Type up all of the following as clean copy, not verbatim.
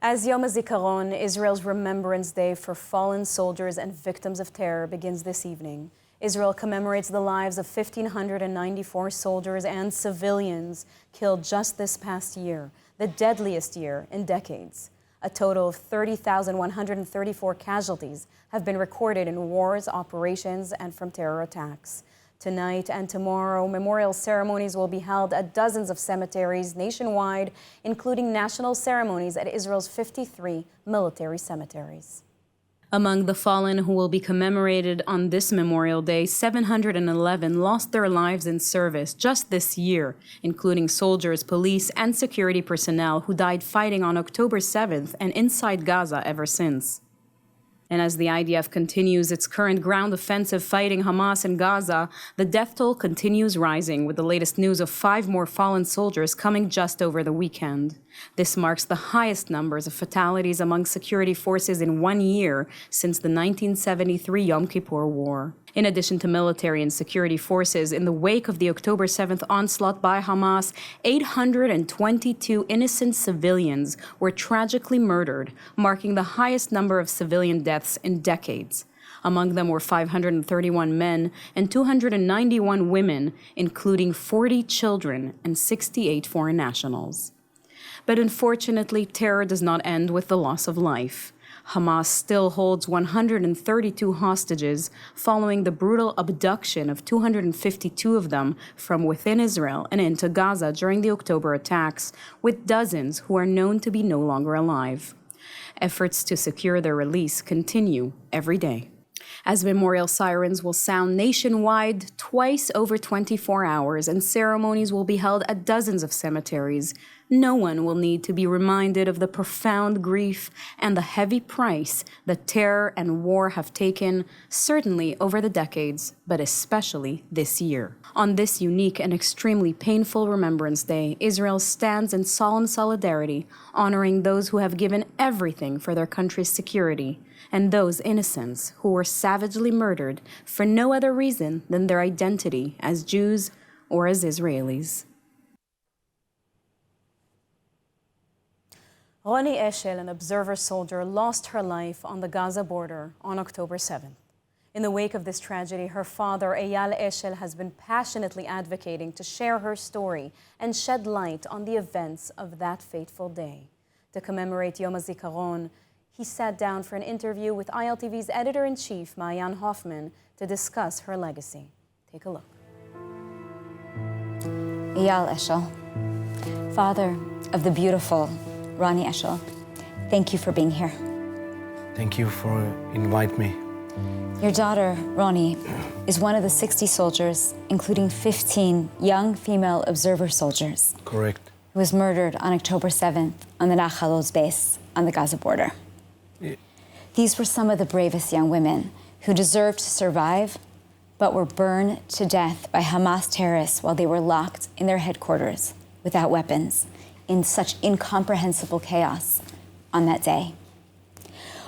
As Yom Hazikaron, Israel's Remembrance Day for fallen soldiers and victims of terror, begins this evening, Israel commemorates the lives of 1,594 soldiers and civilians killed just this past year, the deadliest year in decades. A total of 30,134 casualties have been recorded in wars, operations, and from terror attacks. Tonight and tomorrow, memorial ceremonies will be held at dozens of cemeteries nationwide, including national ceremonies at Israel's 53 military cemeteries. Among the fallen who will be commemorated on this Memorial Day, 711 lost their lives in service just this year, including soldiers, police, and security personnel who died fighting on October 7th and inside Gaza ever since. And as the IDF continues its current ground offensive fighting Hamas in Gaza, the death toll continues rising, with the latest news of 5 more fallen soldiers coming just over the weekend. This marks the highest numbers of fatalities among security forces in 1 year since the 1973 Yom Kippur War. In addition to military and security forces, in the wake of the October 7th onslaught by Hamas, 822 innocent civilians were tragically murdered, marking the highest number of civilian deaths in decades. Among them were 531 men and 291 women, including 40 children and 68 foreign nationals. But unfortunately, terror does not end with the loss of life. Hamas still holds 132 hostages following the brutal abduction of 252 of them from within Israel and into Gaza during the October attacks, with dozens who are known to be no longer alive. Efforts to secure their release continue every day, as memorial sirens will sound nationwide twice over 24 hours and ceremonies will be held at dozens of cemeteries. No one will need to be reminded of the profound grief and the heavy price that terror and war have taken, certainly over the decades, but especially this year. On this unique and extremely painful Remembrance Day, Israel stands in solemn solidarity, honoring those who have given everything for their country's security, and those innocents who were savagely murdered for no other reason than their identity as Jews or as Israelis. Roni Eshel, an observer soldier, lost her life on the Gaza border on October 7th. In the wake of this tragedy, her father, Eyal Eshel, has been passionately advocating to share her story and shed light on the events of that fateful day. To commemorate Yom Hazikaron, he sat down for an interview with ILTV's editor-in-chief, Maayan Hoffman, to discuss her legacy. Take a look. Eyal Eshel, father of the beautiful Roni Eshel, thank you for being here. Thank you for inviting me. Your daughter, Roni, is one of the 60 soldiers, including 15 young female observer soldiers. Correct. Who was murdered on October 7th on the Nachal Oz base on the Gaza border. Yeah. These were some of the bravest young women who deserved to survive, but were burned to death by Hamas terrorists while they were locked in their headquarters without weapons, in such incomprehensible chaos on that day.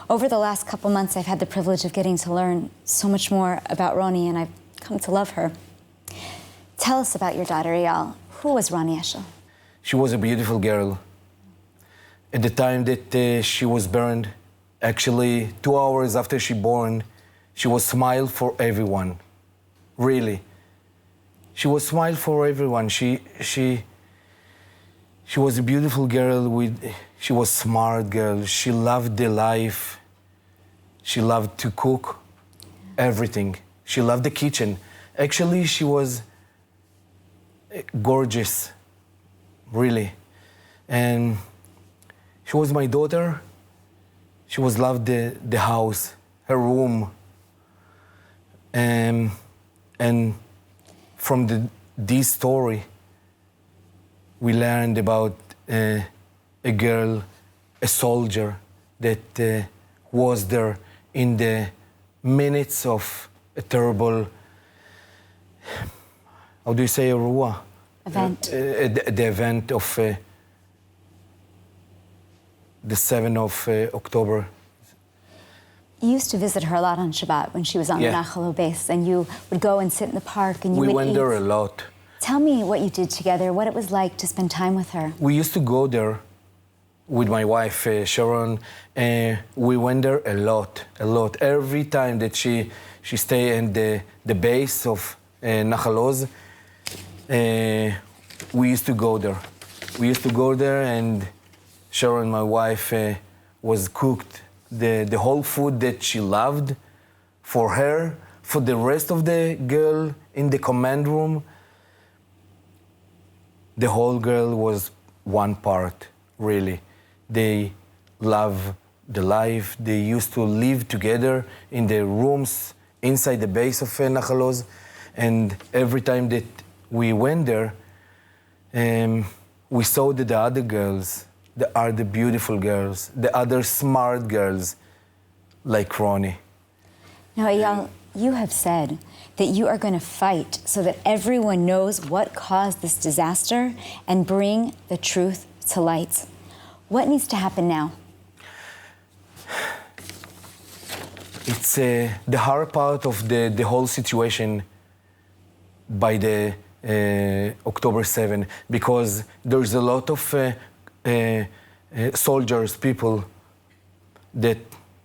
Over the last couple months, I've had the privilege of getting to learn so much more about Roni, and I've come to love her. Tell us about your daughter, Eyal. Who was Roni Eshel? She was a beautiful girl. At the time that she was burned, actually 2 hours after she born, she was smile for everyone. Really. She was smile for everyone. She was a beautiful girl. She was smart girl. She loved the life. She loved to cook everything. She loved the kitchen. Actually, she was gorgeous, really. And she was my daughter. She was loved the house, her room. And from this story, we learned about a girl, a soldier that was there in the minutes of a terrible, how do you say, Event. The event of the 7th of October. You used to visit her a lot on Shabbat when she was on the Nachal Oz base, and you would go and sit in the park and you would eat. We went there a lot. Tell me what you did together, what it was like to spend time with her. We used to go there with my wife Sharon. We went there a lot. Every time that she stay in the base of Nahal Oz, we used to go there. And Sharon, my wife, was cooked the whole food that she loved for her, for the rest of the girl in the command room. The whole girl was one part, really. They love the life. They used to live together in the rooms inside the base of Nahal Oz. And every time that we went there, we saw that the other girls, the other beautiful girls, the other smart girls, like Ronnie. Now, Eyal, you have said that you are going to fight so that everyone knows what caused this disaster and bring the truth to light. What needs to happen now? It's the hard part of the whole situation by the October 7, because there's a lot of soldiers, people that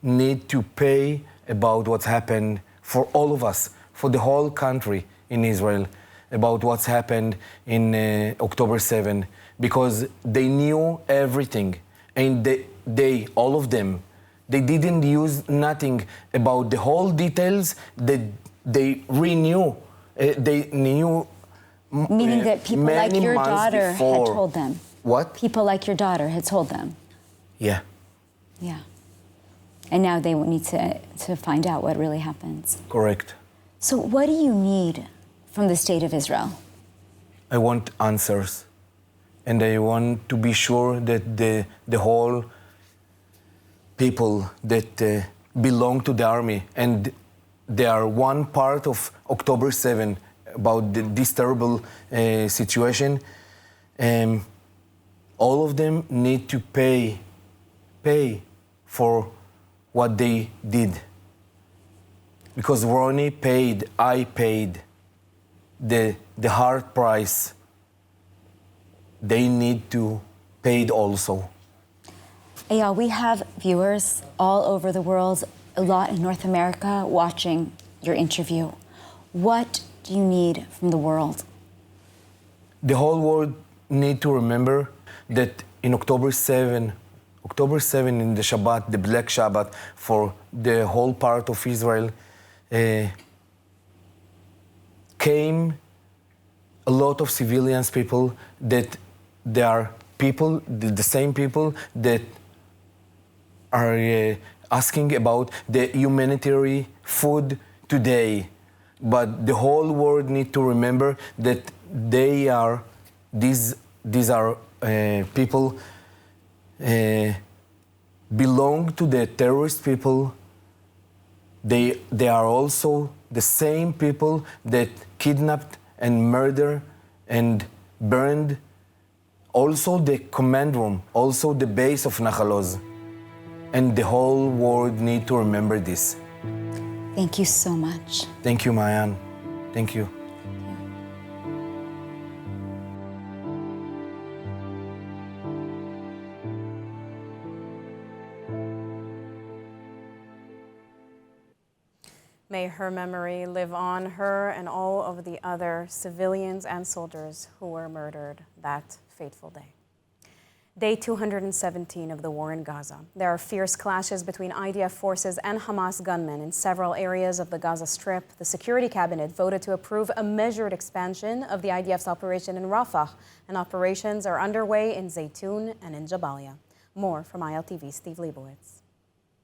need to pay about what's happened for all of us, for the whole country in Israel, about what's happened in October 7, because they knew everything, and they all of them, they didn't use nothing about the whole details that they knew. They knew. Meaning that people like your daughter before. had told them. What? People like your daughter had told them. Yeah. Yeah. And now they need to find out what really happens. Correct. So what do you need from the state of Israel? I want answers. And I want to be sure that the whole people that belong to the army, and they are one part of October 7, about this terrible situation, all of them need to pay for what they did. Because Ronnie paid, I paid the hard price. They need to pay it also. Eyal, we have viewers all over the world, a lot in North America, watching your interview. What do you need from the world? The whole world need to remember that in October 7 in the Shabbat, the Black Shabbat, for the whole part of Israel, came a lot of civilians, people that they are people, the same people that are asking about the humanitarian food today. But the whole world need to remember that these are people belong to the terrorist people. They are also the same people that kidnapped and murdered and burned also the command room, also the base of Nahal Oz. And the whole world need to remember this. Thank you so much. Thank you, Mayan. Thank you. May her memory live on, her and all of the other civilians and soldiers who were murdered that fateful day. Day 217 of the war in Gaza. There are fierce clashes between IDF forces and Hamas gunmen in several areas of the Gaza Strip. The Security Cabinet voted to approve a measured expansion of the IDF's operation in Rafah, and operations are underway in Zaytun and in Jabalia. More from ILTV's Steve Leibowitz.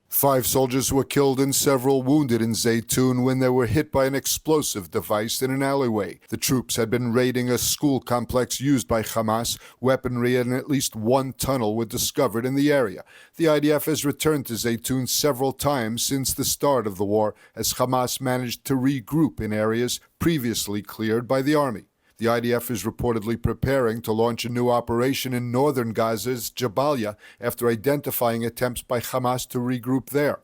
5 soldiers were killed and several wounded in Zaytun when they were hit by an explosive device in an alleyway. The troops had been raiding a school complex used by Hamas. Weaponry and at least one tunnel were discovered in the area. The IDF has returned to Zaytun several times since the start of the war, as Hamas managed to regroup in areas previously cleared by the army. The IDF is reportedly preparing to launch a new operation in northern Gaza's Jabalia after identifying attempts by Hamas to regroup there.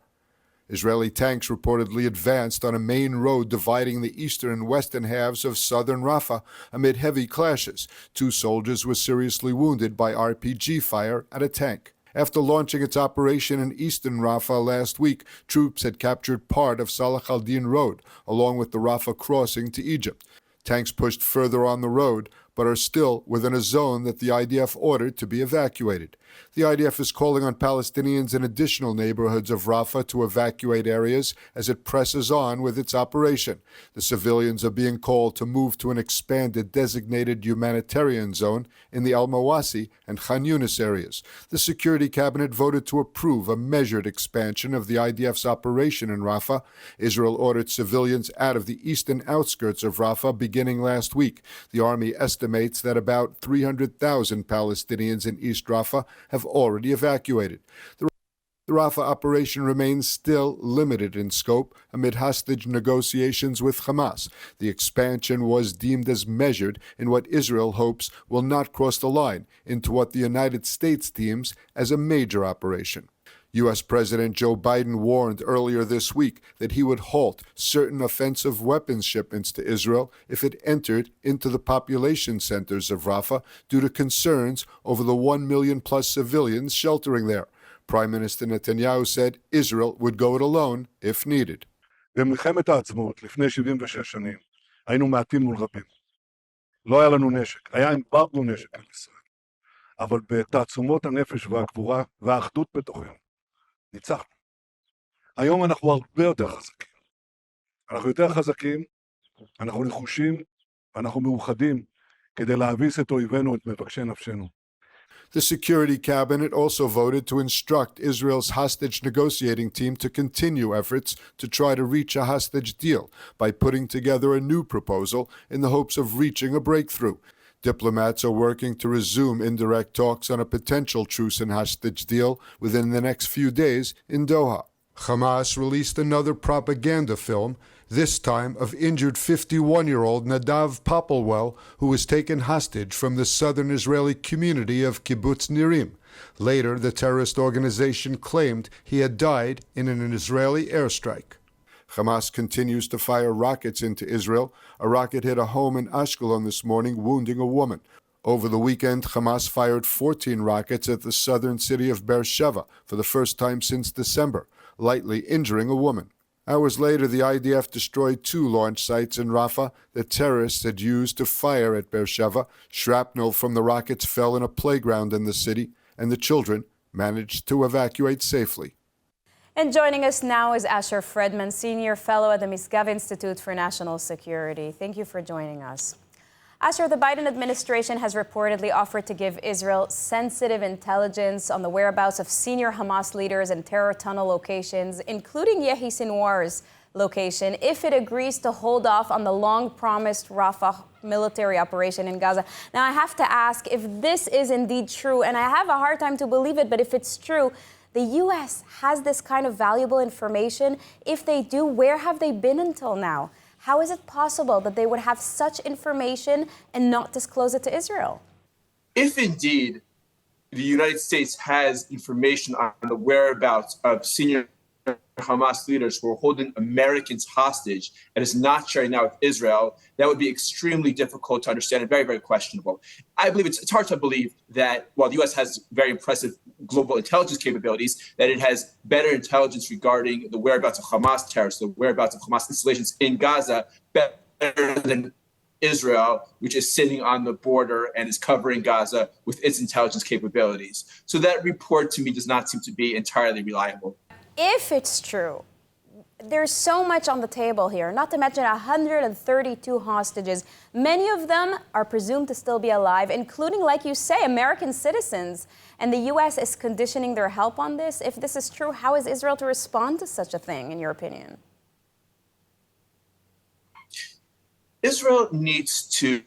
Israeli tanks reportedly advanced on a main road dividing the eastern and western halves of southern Rafah amid heavy clashes. 2 soldiers were seriously wounded by RPG fire at a tank. After launching its operation in eastern Rafah last week, troops had captured part of Salah al-Din Road, along with the Rafah crossing to Egypt. Tanks pushed further on the road, but are still within a zone that the IDF ordered to be evacuated. The IDF is calling on Palestinians in additional neighborhoods of Rafah to evacuate areas as it presses on with its operation. The civilians are being called to move to an expanded designated humanitarian zone in the Al-Mawasi and Khan Yunis areas. The Security Cabinet voted to approve a measured expansion of the IDF's operation in Rafah. Israel ordered civilians out of the eastern outskirts of Rafah beginning last week. The army estimates that about 300,000 Palestinians in East Rafah have already evacuated. The Rafah operation remains still limited in scope amid hostage negotiations with Hamas. The expansion was deemed as measured in what Israel hopes will not cross the line into what the United States deems as a major operation. U.S. President Joe Biden warned earlier this week that he would halt certain offensive weapons shipments to Israel if it entered into the population centers of Rafah due to concerns over the 1 million-plus civilians sheltering there. Prime Minister Netanyahu said Israel would go it alone if needed. במלחמת העצמאות, לפני 76 שנים, היינו מעטים מול רבים. לא היה לנו נשק, היה אמברגו נשק על ישראל. אבל בתעצומות הנפש והגבורה והאחדות בתוכנו, ניצחנו. היום אנחנו הרבה יותר חזקים. אנחנו יותר חזקים, אנחנו נחושים, ואנחנו מאוחדים כדי להביס את אויבינו, את מבקשי נפשנו. The Security Cabinet also voted to instruct Israel's hostage negotiating team to continue efforts to try to reach a hostage deal by putting together a new proposal in the hopes of reaching a breakthrough. Diplomats are working to resume indirect talks on a potential truce and hostage deal within the next few days in Doha. Hamas released another propaganda film, this time of injured 51-year-old Nadav Popplewell, who was taken hostage from the southern Israeli community of Kibbutz Nirim. Later, the terrorist organization claimed he had died in an Israeli airstrike. Hamas continues to fire rockets into Israel. A rocket hit a home in Ashkelon this morning, wounding a woman. Over the weekend, Hamas fired 14 rockets at the southern city of Beersheva for the first time since December, lightly injuring a woman. Hours later, the IDF destroyed 2 launch sites in Rafah that terrorists had used to fire at Beersheva. Shrapnel from the rockets fell in a playground in the city, and the children managed to evacuate safely. And joining us now is Asher Fredman, Senior Fellow at the Misgav Institute for National Security. Thank you for joining us. Asher, the Biden administration has reportedly offered to give Israel sensitive intelligence on the whereabouts of senior Hamas leaders and terror tunnel locations, including Yehi Sinwar's location, if it agrees to hold off on the long-promised Rafah military operation in Gaza. Now, I have to ask if this is indeed true, and I have a hard time to believe it, but if it's true, the U.S. has this kind of valuable information. If they do, where have they been until now? How is it possible that they would have such information and not disclose it to Israel? If indeed the United States has information on the whereabouts of senior Hamas leaders who are holding Americans hostage and is not sharing that with Israel, that would be extremely difficult to understand and very, very questionable. I believe it's hard to believe that while the U.S. has very impressive global intelligence capabilities, that it has better intelligence regarding the whereabouts of Hamas terrorists, the whereabouts of Hamas installations in Gaza, better than Israel, which is sitting on the border and is covering Gaza with its intelligence capabilities. So that report to me does not seem to be entirely reliable. If it's true, there's so much on the table here, not to mention 132 hostages. Many of them are presumed to still be alive, including, like you say, American citizens. And the U.S. is conditioning their help on this. If this is true, how is Israel to respond to such a thing, in your opinion? Israel needs to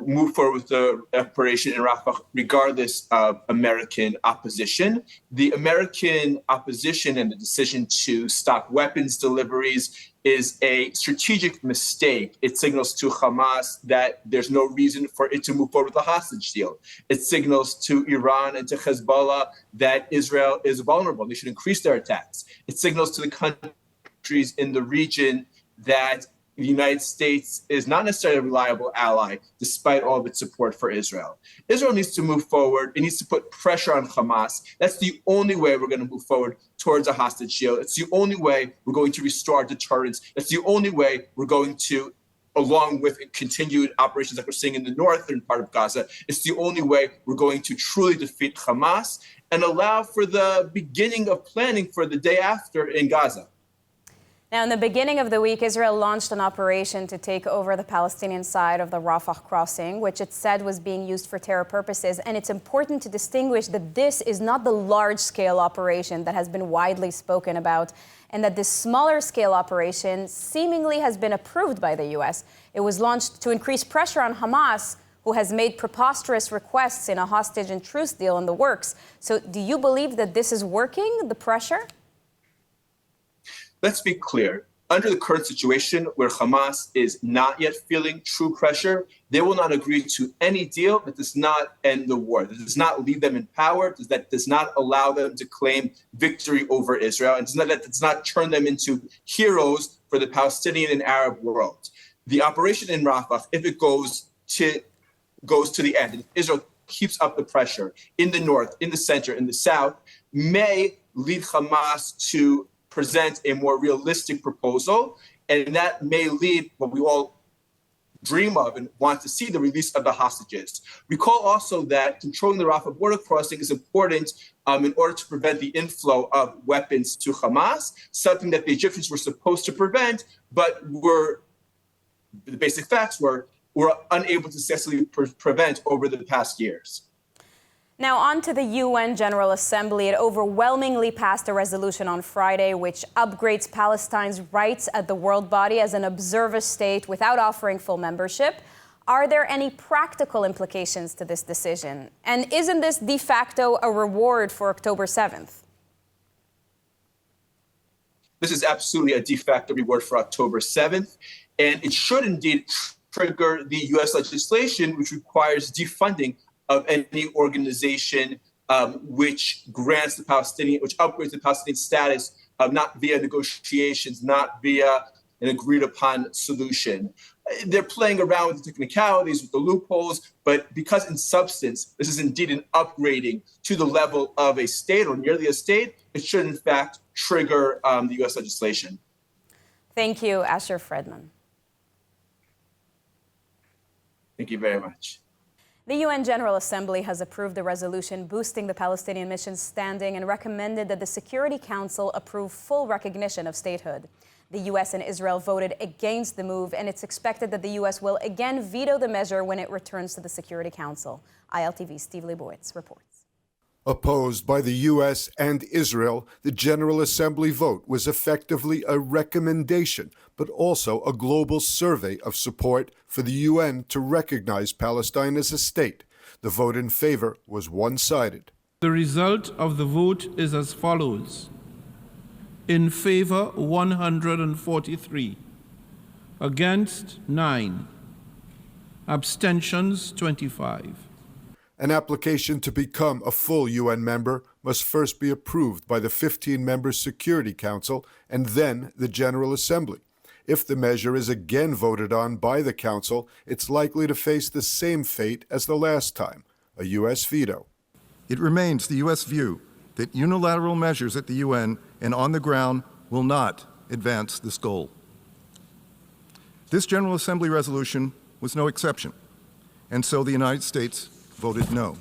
move forward with the operation in Rafah regardless of American opposition. The American opposition and the decision to stop weapons deliveries is a strategic mistake. It signals to Hamas that there's no reason for it to move forward with a hostage deal. It signals to Iran and to Hezbollah that Israel is vulnerable. They should increase their attacks. It signals to the countries in the region that the United States is not necessarily a reliable ally, despite all of its support for Israel. Israel needs to move forward. It needs to put pressure on Hamas. That's the only way we're going to move forward towards a hostage deal. It's the only way we're going to restore deterrence. That's the only way we're going to, along with continued operations like we're seeing in the northern part of Gaza, it's the only way we're going to truly defeat Hamas and allow for the beginning of planning for the day after in Gaza. Now, in the beginning of the week, Israel launched an operation to take over the Palestinian side of the Rafah crossing, which it said was being used for terror purposes. And it's important to distinguish that this is not the large-scale operation that has been widely spoken about, and that this smaller-scale operation seemingly has been approved by the U.S. It was launched to increase pressure on Hamas, who has made preposterous requests in a hostage and truce deal in the works. So do you believe that this is working, the pressure? Let's be clear. Under the current situation where Hamas is not yet feeling true pressure, they will not agree to any deal that does not end the war, that does not leave them in power, that does not allow them to claim victory over Israel, and that does not turn them into heroes for the Palestinian and Arab world. The operation in Rafah, if it goes to the end, and if Israel keeps up the pressure in the north, in the center, in the south, may lead Hamas to present a more realistic proposal, and that may lead what we all dream of and want to see, the release of the hostages. Recall also that controlling the Rafah border crossing is important in order to prevent the inflow of weapons to Hamas, something that the Egyptians were supposed to prevent, but the basic facts were unable to successfully prevent over the past years. Now on to the UN General Assembly. It overwhelmingly passed a resolution on Friday which upgrades Palestine's rights at the world body as an observer state without offering full membership. Are there any practical implications to this decision? And isn't this de facto a reward for October 7th? This is absolutely a de facto reward for October 7th, and it should indeed trigger the U.S. legislation which requires defunding of any organization which grants the Palestinian, which upgrades the Palestinian status, not via negotiations, not via an agreed upon solution. They're playing around with the technicalities, with the loopholes, but because in substance, this is indeed an upgrading to the level of a state or nearly a state, it should in fact trigger the U.S. legislation. Thank you, Asher Fredman. Thank you very much. The UN General Assembly has approved a resolution boosting the Palestinian mission's standing and recommended that the Security Council approve full recognition of statehood. The U.S. and Israel voted against the move, and it's expected that the U.S. will again veto the measure when it returns to the Security Council. ILTV's Steve Leibowitz reports. Opposed by the U.S. and Israel, the General Assembly vote was effectively a recommendation, but also a global survey of support for the UN to recognize Palestine as a state. The vote in favor was one-sided. The result of the vote is as follows. In favor, 143. Against, 9. Abstentions, 25. An application to become a full UN member must first be approved by the 15-member Security Council and then the General Assembly. If the measure is again voted on by the Council, it's likely to face the same fate as the last time, a U.S. veto. It remains the U.S. view that unilateral measures at the UN and on the ground will not advance this goal. This General Assembly resolution was no exception, and so the United States voted no.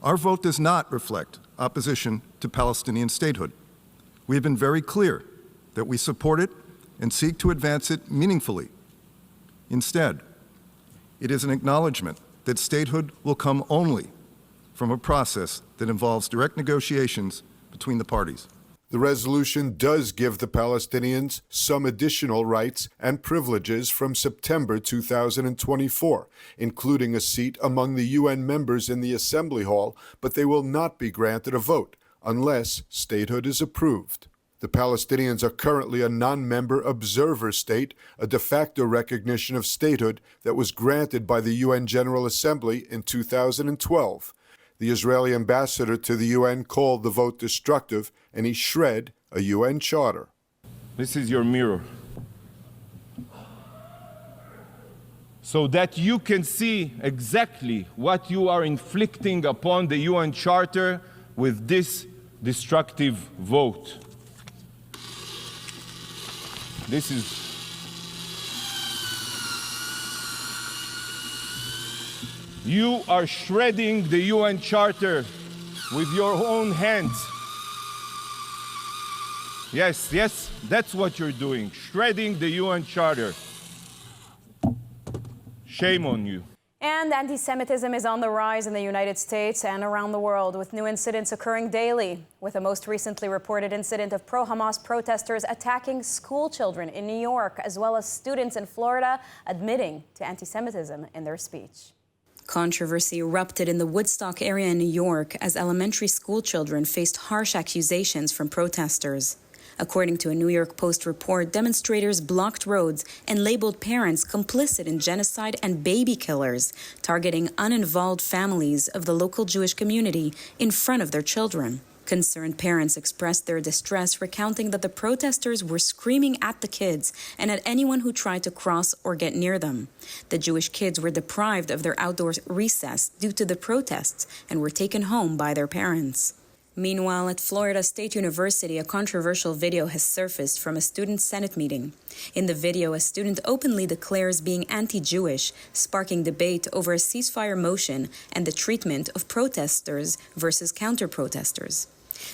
Our vote does not reflect opposition to Palestinian statehood. We have been very clear that we support it and seek to advance it meaningfully. Instead, it is an acknowledgement that statehood will come only from a process that involves direct negotiations between the parties. The resolution does give the Palestinians some additional rights and privileges from September 2024, including a seat among the UN members in the Assembly Hall, but they will not be granted a vote unless statehood is approved. The Palestinians are currently a non-member observer state, a de facto recognition of statehood that was granted by the UN General Assembly in 2012. The Israeli ambassador to the UN called the vote destructive, and he shredded a UN charter. This is your mirror. so that you can see exactly what you are inflicting upon the UN Charter with this destructive vote. This is you are shredding the UN Charter with your own hands. Yes, yes, that's what you're doing, shredding the UN Charter. Shame on you. And anti-Semitism is on the rise in the United States and around the world, with new incidents occurring daily, with the most recently reported incident of pro-Hamas protesters attacking school children in New York, as well as students in Florida admitting to anti-Semitism in their speech. Controversy erupted in the Woodstock area in New York as elementary school children faced harsh accusations from protesters. According to a New York Post report, demonstrators blocked roads and labeled parents complicit in genocide and baby killers, targeting uninvolved families of the local Jewish community in front of their children. Concerned parents expressed their distress, recounting that the protesters were screaming at the kids and at anyone who tried to cross or get near them. The Jewish kids were deprived of their outdoor recess due to the protests and were taken home by their parents. Meanwhile, at Florida State University, a controversial video has surfaced from a student Senate meeting. In the video, a student openly declares being anti-Jewish, sparking debate over a ceasefire motion and the treatment of protesters versus counter-protesters.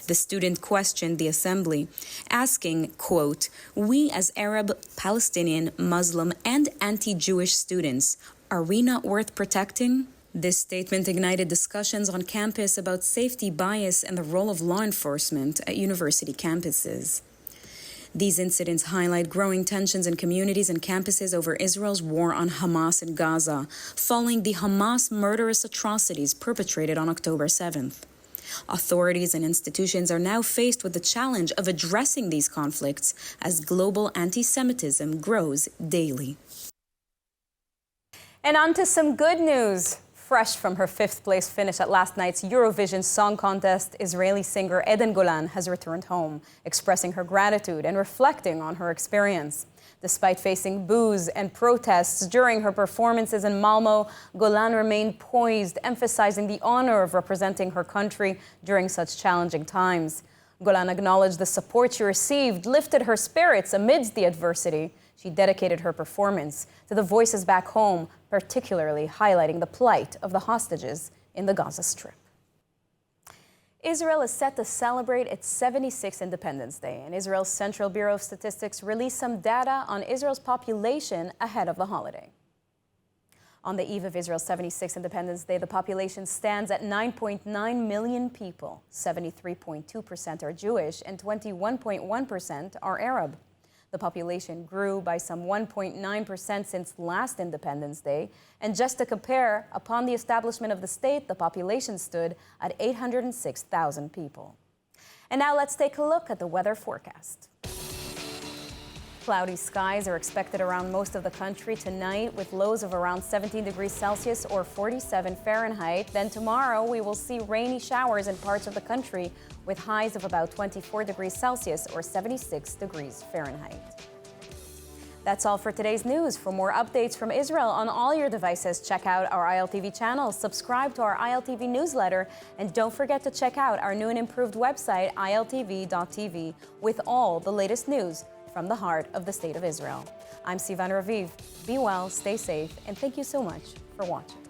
The student questioned the assembly, asking, quote, "We as Arab, Palestinian, Muslim, and anti-Jewish students, are we not worth protecting?" This statement ignited discussions on campus about safety bias and the role of law enforcement at university campuses. These incidents highlight growing tensions in communities and campuses over Israel's war on Hamas in Gaza, following the Hamas murderous atrocities perpetrated on October 7th. Authorities and institutions are now faced with the challenge of addressing these conflicts as global anti-Semitism grows daily. And on to some good news. Fresh from her fifth-place finish at last night's Eurovision Song Contest, Israeli singer Eden Golan has returned home, expressing her gratitude and reflecting on her experience. Despite facing boos and protests during her performances in Malmö, Golan remained poised, emphasizing the honor of representing her country during such challenging times. Golan acknowledged the support she received lifted her spirits amidst the adversity. She dedicated her performance to the voices back home, particularly highlighting the plight of the hostages in the Gaza Strip. Israel is set to celebrate its 76th Independence Day, and Israel's Central Bureau of Statistics released some data on Israel's population ahead of the holiday. On the eve of Israel's 76th Independence Day, the population stands at 9.9 million people. 73.2% are Jewish and 21.1% are Arab. The population grew by some 1.9% since last Independence Day. And just to compare, upon the establishment of the state, the population stood at 806,000 people. And now let's take a look at the weather forecast. Cloudy skies are expected around most of the country tonight, with lows of around 17 degrees Celsius or 47 Fahrenheit. Then tomorrow we will see rainy showers in parts of the country with highs of about 24 degrees Celsius or 76 degrees Fahrenheit. That's all for today's news. For more updates from Israel on all your devices, check out our ILTV channel, subscribe to our ILTV newsletter, and don't forget to check out our new and improved website, iltv.tv, with all the latest news from the heart of the State of Israel. I'm Sivan Raviv. Be well, stay safe, and thank you so much for watching.